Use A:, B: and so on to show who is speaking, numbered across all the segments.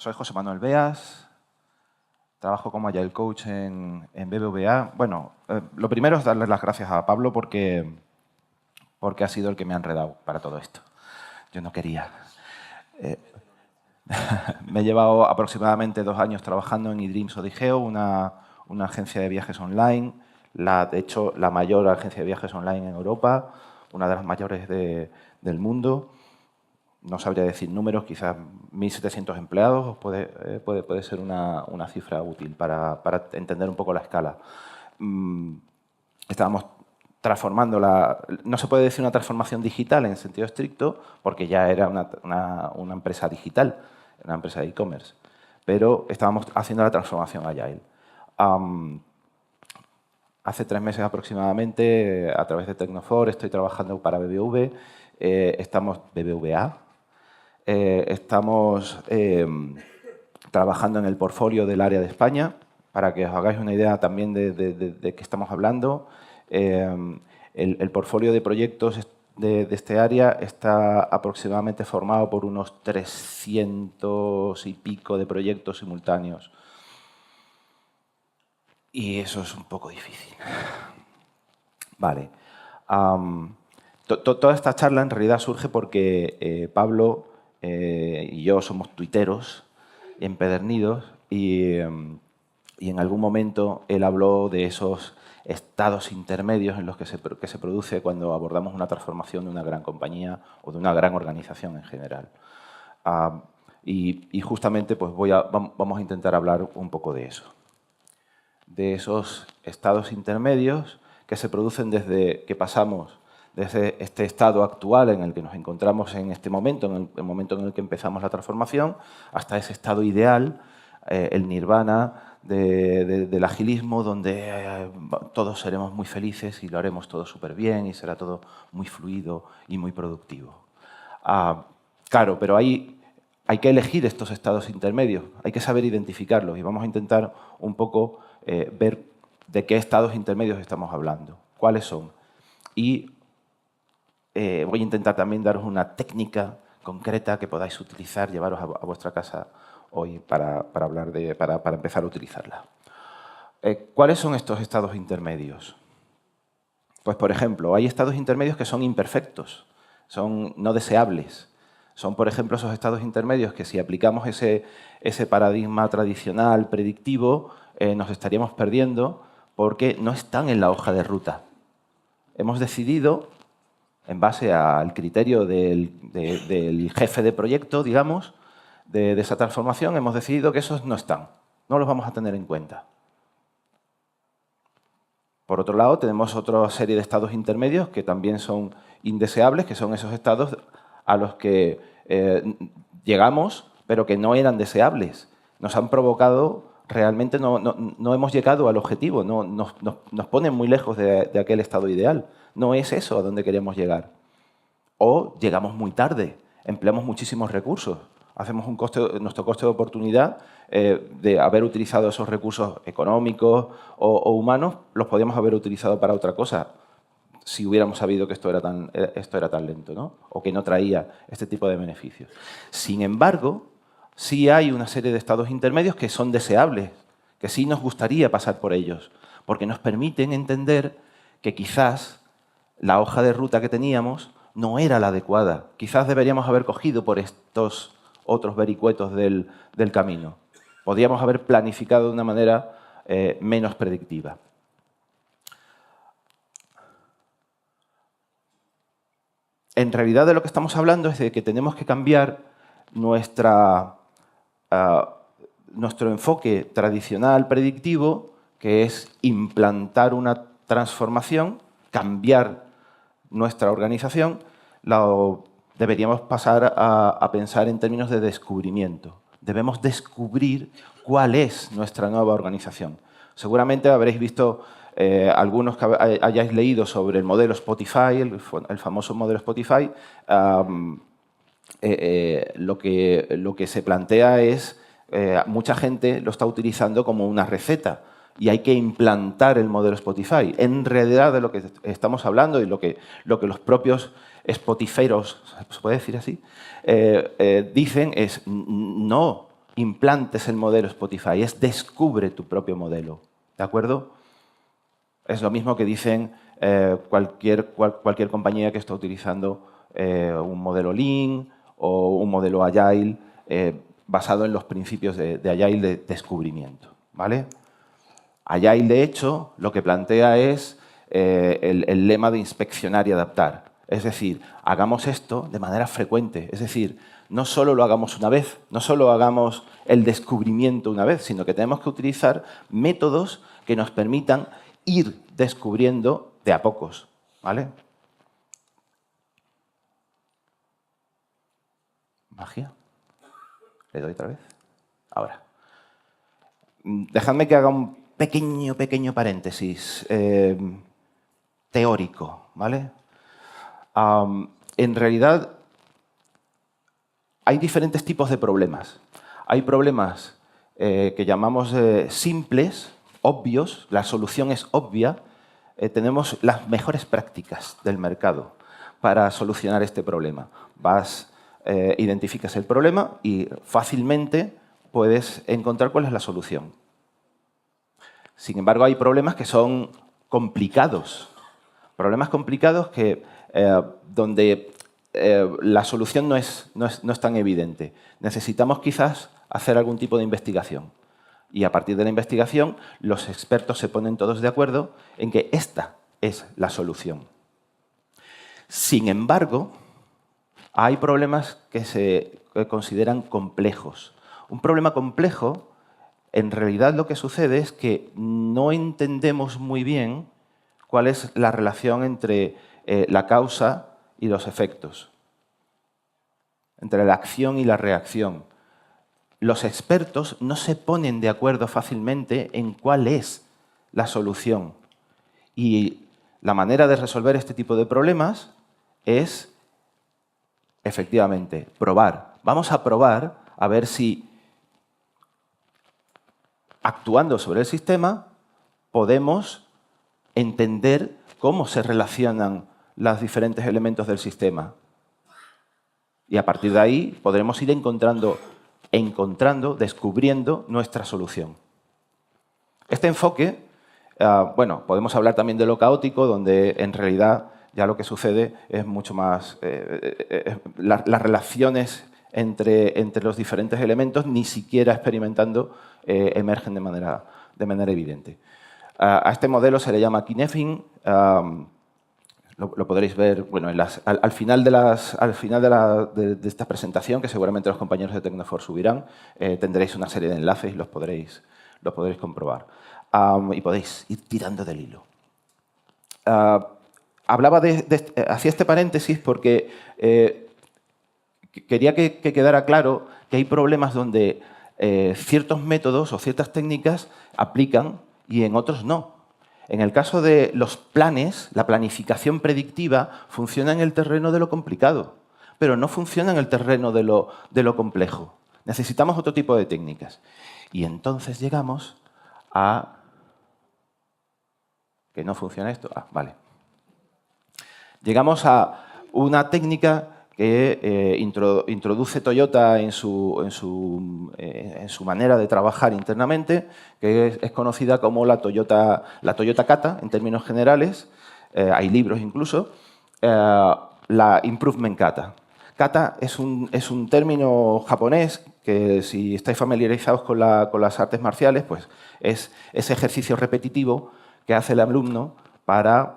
A: Soy José Manuel Beas, trabajo como Agile Coach en BBVA. Bueno, lo primero es darles las gracias a Pablo porque ha sido el que me ha enredado para todo esto. Yo no quería. Me he llevado aproximadamente 2 años trabajando en eDreams Odigeo, una agencia de viajes online, de hecho la mayor agencia de viajes online en Europa, una de las mayores del mundo. No sabría decir números, quizás 1.700 empleados puede ser una cifra útil para entender un poco la escala. Estábamos transformando no se puede decir una transformación digital en sentido estricto, porque ya era una empresa digital, una empresa de e-commerce, pero estábamos haciendo la transformación Agile. Hace 3 meses aproximadamente, a través de Tecnofor, estoy trabajando para BBVA. Estamos trabajando en el portfolio del área de España, para que os hagáis una idea también de qué estamos hablando. El portfolio de proyectos de este área está aproximadamente formado por unos 300 y pico de proyectos simultáneos. Y eso es un poco difícil. Vale. Toda esta charla en realidad surge porque Pablo y yo somos tuiteros empedernidos y en algún momento él habló de esos estados intermedios en los que se produce cuando abordamos una transformación de una gran compañía o de una gran organización en general. Y justamente pues vamos a intentar hablar un poco de eso. De esos estados intermedios que se producen desde que pasamos desde este estado actual en el que nos encontramos en este momento, en el momento en el que empezamos la transformación, hasta ese estado ideal, el nirvana del agilismo, donde todos seremos muy felices y lo haremos todo súper bien y será todo muy fluido y muy productivo. Claro, pero hay que elegir estos estados intermedios, hay que saber identificarlos y vamos a intentar un poco ver de qué estados intermedios estamos hablando, cuáles son. Y voy a intentar también daros una técnica concreta que podáis utilizar, llevaros a vuestra casa hoy para empezar a utilizarla. ¿Cuáles son estos estados intermedios? Pues, por ejemplo, hay estados intermedios que son imperfectos, son no deseables. Son, por ejemplo, esos estados intermedios que si aplicamos ese paradigma tradicional, predictivo, nos estaríamos perdiendo porque no están en la hoja de ruta. Hemos decidido, en base al criterio del jefe de proyecto, digamos, de esa transformación, hemos decidido que esos no están, no los vamos a tener en cuenta. Por otro lado, tenemos otra serie de estados intermedios que también son indeseables, que son esos estados a los que llegamos, pero que no eran deseables. Nos han provocado, realmente no hemos llegado al objetivo, nos ponen muy lejos de aquel estado ideal. No es eso a donde queremos llegar. O llegamos muy tarde, empleamos muchísimos recursos. Hacemos nuestro coste de oportunidad de haber utilizado esos recursos económicos o humanos, los podíamos haber utilizado para otra cosa si hubiéramos sabido que esto era tan lento, ¿no? O que no traía este tipo de beneficios. Sin embargo, sí hay una serie de estados intermedios que son deseables, que sí nos gustaría pasar por ellos, porque nos permiten entender que quizás la hoja de ruta que teníamos no era la adecuada. Quizás deberíamos haber cogido por estos otros vericuetos del camino. Podríamos haber planificado de una manera menos predictiva. En realidad de lo que estamos hablando es de que tenemos que cambiar nuestro enfoque tradicional predictivo, que es implantar una transformación, cambiar nuestra organización. Deberíamos pasar a pensar en términos de descubrimiento. Debemos descubrir cuál es nuestra nueva organización. Seguramente habréis visto algunos que hayáis leído sobre el modelo Spotify, el famoso modelo Spotify. Lo que se plantea es, mucha gente lo está utilizando como una receta y hay que implantar el modelo Spotify. En realidad de lo que estamos hablando y lo que los propios Spotifyeros, ¿se puede decir así? Dicen es no implantes el modelo Spotify, es descubre tu propio modelo, ¿de acuerdo? Es lo mismo que dicen cualquier compañía que está utilizando un modelo Lean o un modelo Agile basado en los principios de Agile de descubrimiento, ¿vale? Agile, de hecho, lo que plantea es el lema de inspeccionar y adaptar. Es decir, hagamos esto de manera frecuente. Es decir, no solo lo hagamos una vez, no solo hagamos el descubrimiento una vez, sino que tenemos que utilizar métodos que nos permitan ir descubriendo de a pocos, ¿vale? Magia. Le doy otra vez. Ahora. Dejadme que haga un pequeño paréntesis teórico, ¿vale? En realidad, hay diferentes tipos de problemas. Hay problemas que llamamos simples, obvios, la solución es obvia. Tenemos las mejores prácticas del mercado para solucionar este problema. Identificas el problema y fácilmente puedes encontrar cuál es la solución. Sin embargo, hay problemas que son complicados. Problemas complicados donde la solución no es tan evidente. Necesitamos quizás hacer algún tipo de investigación. Y a partir de la investigación, los expertos se ponen todos de acuerdo en que esta es la solución. Sin embargo, hay problemas que se consideran complejos. Un problema complejo, en realidad lo que sucede es que no entendemos muy bien cuál es la relación entre la causa y los efectos, entre la acción y la reacción. Los expertos no se ponen de acuerdo fácilmente en cuál es la solución. Y la manera de resolver este tipo de problemas es, efectivamente, probar. Vamos a probar a ver si, actuando sobre el sistema, podemos entender cómo se relacionan los diferentes elementos del sistema. Y a partir de ahí podremos ir descubriendo nuestra solución. Este enfoque, bueno, podemos hablar también de lo caótico, donde en realidad ya lo que sucede es mucho más... las relaciones entre los diferentes elementos, ni siquiera experimentando, emergen de manera evidente. A este modelo se le llama Kinefin. Lo podréis ver bueno, al final de esta presentación, que seguramente los compañeros de Tecnofor subirán, tendréis una serie de enlaces y los podréis comprobar. Y podéis ir tirando del hilo. Hacía este paréntesis porque quería que quedara claro que hay problemas donde ciertos métodos o ciertas técnicas aplican y en otros no. En el caso de los planes, la planificación predictiva funciona en el terreno de lo complicado, pero no funciona en el terreno de lo complejo. Necesitamos otro tipo de técnicas. Y entonces llegamos a... ¿Que no funciona esto? Ah, vale. Llegamos a una técnica que introduce Toyota en su manera de trabajar internamente, que es conocida como la Toyota Kata, en términos generales. Hay libros incluso. La Improvement Kata. Kata es un término japonés que, si estáis familiarizados con las artes marciales, pues es ese ejercicio repetitivo que hace el alumno para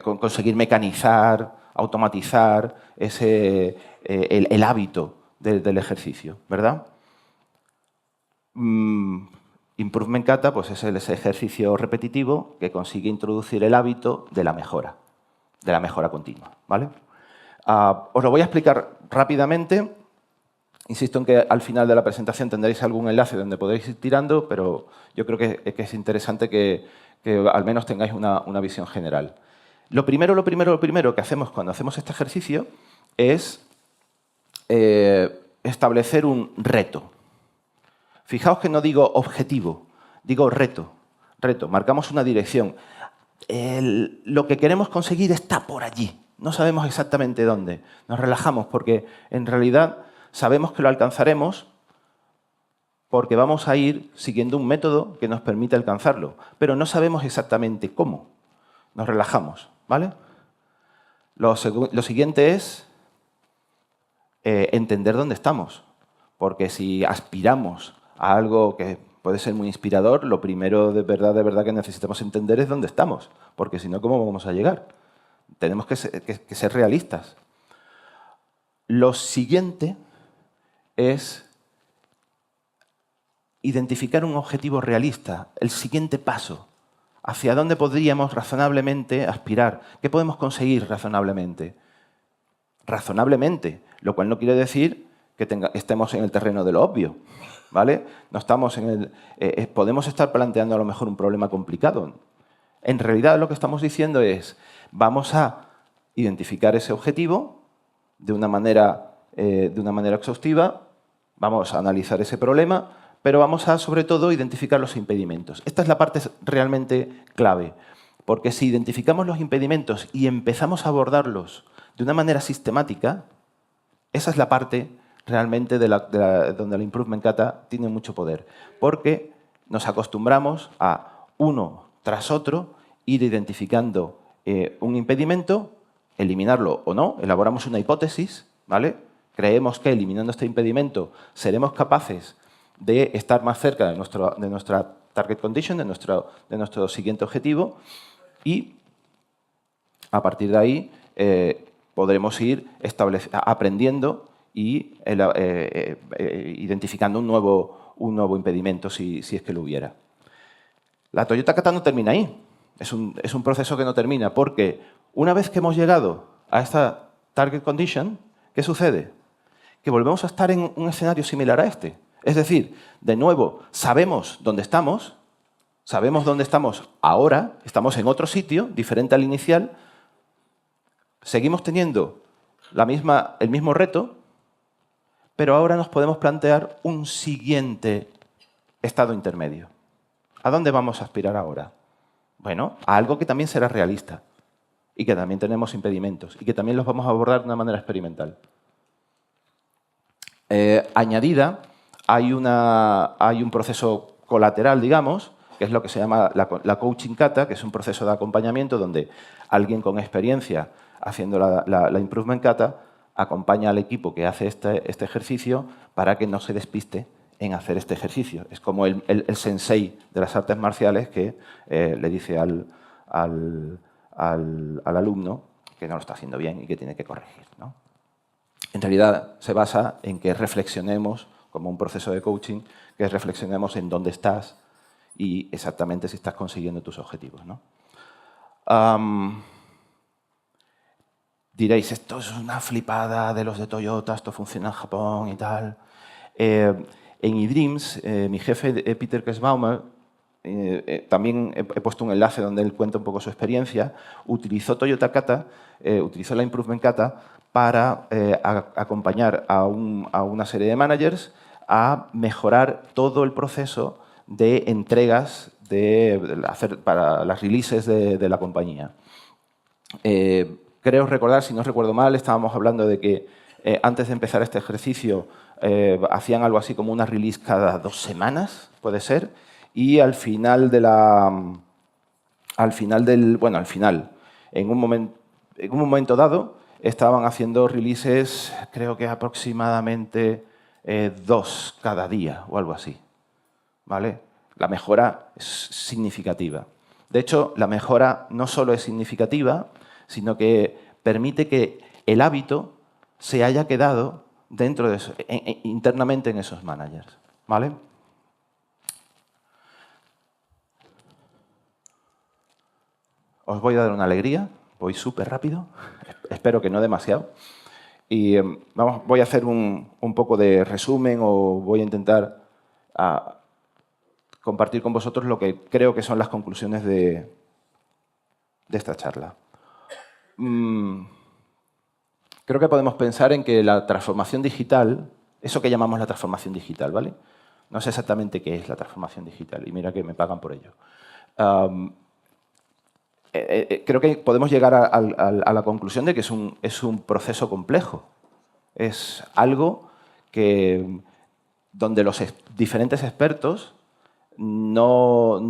A: conseguir mecanizar, automatizar el hábito del ejercicio, ¿verdad? Improvement Kata pues es ese ejercicio repetitivo que consigue introducir el hábito de la mejora continua, ¿vale? Os lo voy a explicar rápidamente. Insisto en que al final de la presentación tendréis algún enlace donde podréis ir tirando, pero yo creo que es interesante que al menos tengáis una visión general. Lo primero que hacemos cuando hacemos este ejercicio es establecer un reto. Fijaos que no digo objetivo, digo reto. Marcamos una dirección. Lo que queremos conseguir está por allí. No sabemos exactamente dónde. Nos relajamos porque, en realidad, sabemos que lo alcanzaremos porque vamos a ir siguiendo un método que nos permite alcanzarlo, pero no sabemos exactamente cómo. Nos relajamos, ¿vale? Lo siguiente es entender dónde estamos, porque si aspiramos a algo que puede ser muy inspirador, lo primero de verdad que necesitamos entender es dónde estamos, porque si no, ¿cómo vamos a llegar? Tenemos que ser realistas. Lo siguiente es identificar un objetivo realista, el siguiente paso. ¿Hacia dónde podríamos razonablemente aspirar? ¿Qué podemos conseguir razonablemente? Razonablemente, lo cual no quiere decir que estemos en el terreno de lo obvio, ¿vale? No estamos en podemos estar planteando a lo mejor un problema complicado. En realidad lo que estamos diciendo es, vamos a identificar ese objetivo de una manera exhaustiva, vamos a analizar ese problema, pero vamos a, sobre todo, identificar los impedimentos. Esta es la parte realmente clave, porque si identificamos los impedimentos y empezamos a abordarlos de una manera sistemática, esa es la parte realmente donde la Improvement Kata tiene mucho poder, porque nos acostumbramos a, uno tras otro, ir identificando un impedimento, eliminarlo o no, elaboramos una hipótesis, ¿vale? Creemos que eliminando este impedimento seremos capaces de estar más cerca de nuestra target condition, de nuestro siguiente objetivo, y a partir de ahí podremos ir aprendiendo y identificando un nuevo impedimento si es que lo hubiera. La Toyota Kata no termina ahí. Es un proceso que no termina, porque una vez que hemos llegado a esta target condition, ¿qué sucede? Que volvemos a estar en un escenario similar a este. Es decir, de nuevo, sabemos dónde estamos ahora, estamos en otro sitio, diferente al inicial, seguimos teniendo el mismo reto, pero ahora nos podemos plantear un siguiente estado intermedio. ¿A dónde vamos a aspirar ahora? Bueno, a algo que también será realista y que también tenemos impedimentos y que también los vamos a abordar de una manera experimental. Añadida, hay un proceso colateral, digamos, que es lo que se llama la coaching kata, que es un proceso de acompañamiento donde alguien con experiencia haciendo la improvement kata acompaña al equipo que hace este ejercicio para que no se despiste en hacer este ejercicio. Es como el sensei de las artes marciales que le dice al alumno que no lo está haciendo bien y que tiene que corregir, ¿no? En realidad se basa en que reflexionemos, como un proceso de coaching, que reflexionemos en dónde estás y exactamente si estás consiguiendo tus objetivos, ¿no? Diréis, esto es una flipada de los de Toyota, esto funciona en Japón y tal. En eDreams, mi jefe, Peter Kessbaumer, también he puesto un enlace donde él cuenta un poco su experiencia, utilizó Toyota Kata, utilizó la Improvement Kata para acompañar a una serie de managers a mejorar todo el proceso de entregas para las releases de la compañía. Creo recordar, si no recuerdo mal, estábamos hablando de que antes de empezar este ejercicio hacían algo así como una release cada 2 semanas, puede ser, y al final, en un momento dado, estaban haciendo releases, creo que aproximadamente 2 cada día o algo así, ¿vale? La mejora es significativa. De hecho, la mejora no solo es significativa, sino que permite que el hábito se haya quedado dentro de eso, internamente en esos managers, ¿vale? Os voy a dar una alegría, voy súper rápido, espero que no demasiado. Y voy a hacer un poco de resumen o voy a intentar compartir con vosotros lo que creo que son las conclusiones de esta charla. Creo que podemos pensar en que la transformación digital, eso que llamamos la transformación digital, ¿vale? No sé exactamente qué es la transformación digital y mira que me pagan por ello. Creo que podemos llegar a la conclusión de que es un proceso complejo. Es algo donde los diferentes expertos no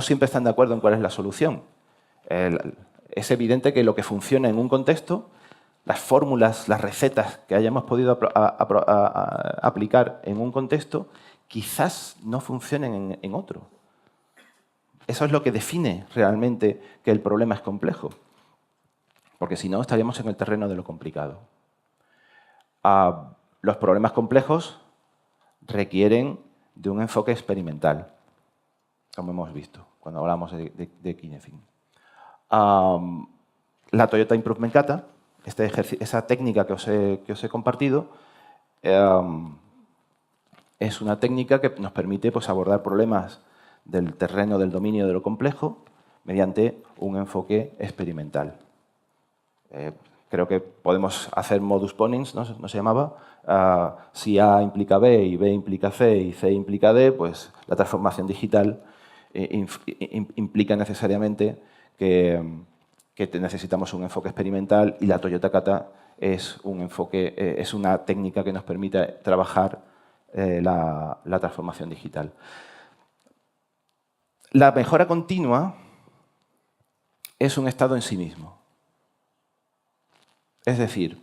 A: siempre están de acuerdo en cuál es la solución. Es evidente que lo que funciona en un contexto, las fórmulas, las recetas que hayamos podido aplicar en un contexto, quizás no funcionen en otro. Eso es lo que define realmente que el problema es complejo. Porque si no, estaríamos en el terreno de lo complicado. Los problemas complejos requieren de un enfoque experimental, como hemos visto cuando hablamos de Kinefin. La Toyota Improvement Kata, esa técnica que os he compartido, es una técnica que nos permite pues, abordar problemas del terreno del dominio de lo complejo mediante un enfoque experimental. Creo que podemos hacer modus ponens, ¿no se llamaba? Si A implica B y B implica C y C implica D, pues la transformación digital implica necesariamente que necesitamos un enfoque experimental y la Toyota Kata es una técnica que nos permite trabajar la transformación digital. La mejora continua es un estado en sí mismo. Es decir,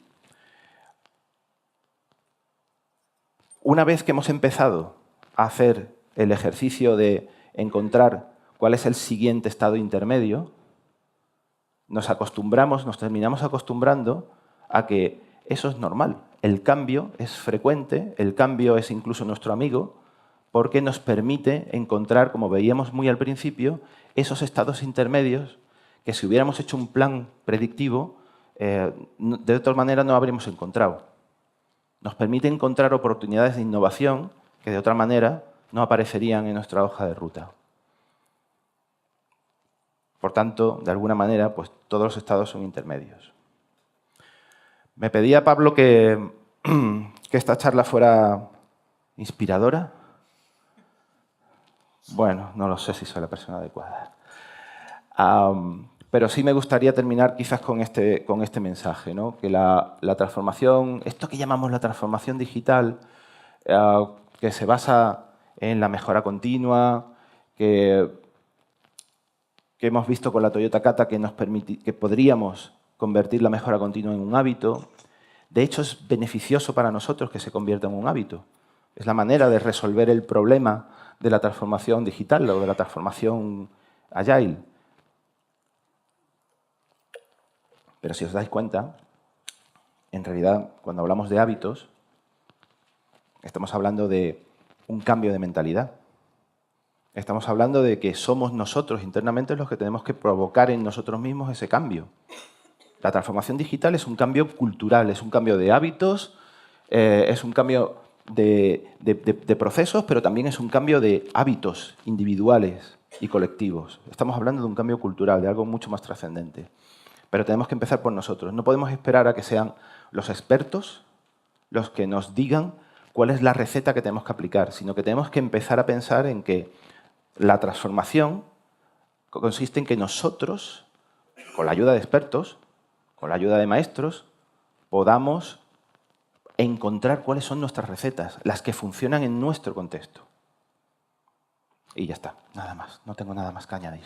A: una vez que hemos empezado a hacer el ejercicio de encontrar cuál es el siguiente estado intermedio, nos terminamos acostumbrando a que eso es normal. El cambio es frecuente, el cambio es incluso nuestro amigo, porque nos permite encontrar, como veíamos muy al principio, esos estados intermedios que si hubiéramos hecho un plan predictivo, de otra manera no habríamos encontrado. Nos permite encontrar oportunidades de innovación que de otra manera no aparecerían en nuestra hoja de ruta. Por tanto, de alguna manera, pues todos los estados son intermedios. Me pedía Pablo que esta charla fuera inspiradora. Bueno, no lo sé si soy la persona adecuada. Pero sí me gustaría terminar quizás con este mensaje, ¿no? Que la transformación, esto que llamamos la transformación digital, que se basa en la mejora continua, que hemos visto con la Toyota Kata que podríamos convertir la mejora continua en un hábito. De hecho, es beneficioso para nosotros que se convierta en un hábito. Es la manera de resolver el problema de la transformación digital o de la transformación agile. Pero si os dais cuenta, en realidad, cuando hablamos de hábitos, estamos hablando de un cambio de mentalidad. Estamos hablando de que somos nosotros internamente los que tenemos que provocar en nosotros mismos ese cambio. La transformación digital es un cambio cultural, es un cambio de hábitos, es un cambio de procesos, pero también es un cambio de hábitos individuales y colectivos. Estamos hablando de un cambio cultural, de algo mucho más trascendente. Pero tenemos que empezar por nosotros. No podemos esperar a que sean los expertos los que nos digan cuál es la receta que tenemos que aplicar, sino que tenemos que empezar a pensar en que la transformación consiste en que nosotros, con la ayuda de expertos, con la ayuda de maestros, podamos encontrar cuáles son nuestras recetas, las que funcionan en nuestro contexto. Y ya está, nada más. No tengo nada más que añadir.